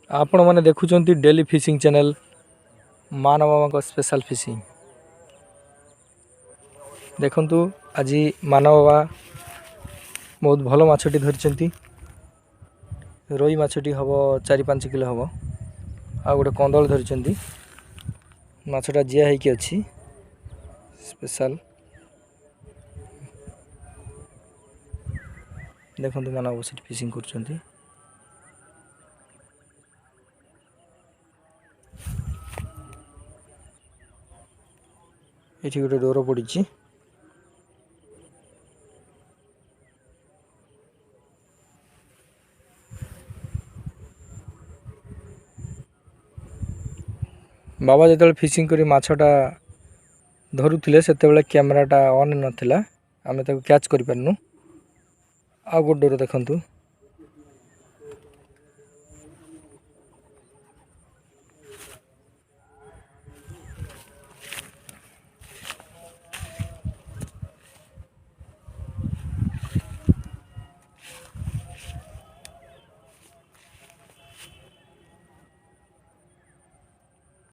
आपण मैंने देखुं daily fishing channel मान बाबा स्पेशल फिशिंग देखु आज मान बाबा बहुत भल माछटी धरी रोई माछटी हम 4-5 किलो हम आ गोटे कंदल धरी माछटा जिया होगी अच्छी स्पेशल देखो मान बाबा से फिशिंग कर ये गोटे डोर पड़ी बाबा जो फिशिंग करी माछटा धरुले से कैमेराटा ऑन नाला आम कैच कर पार्नु आ गोटे डोर देखु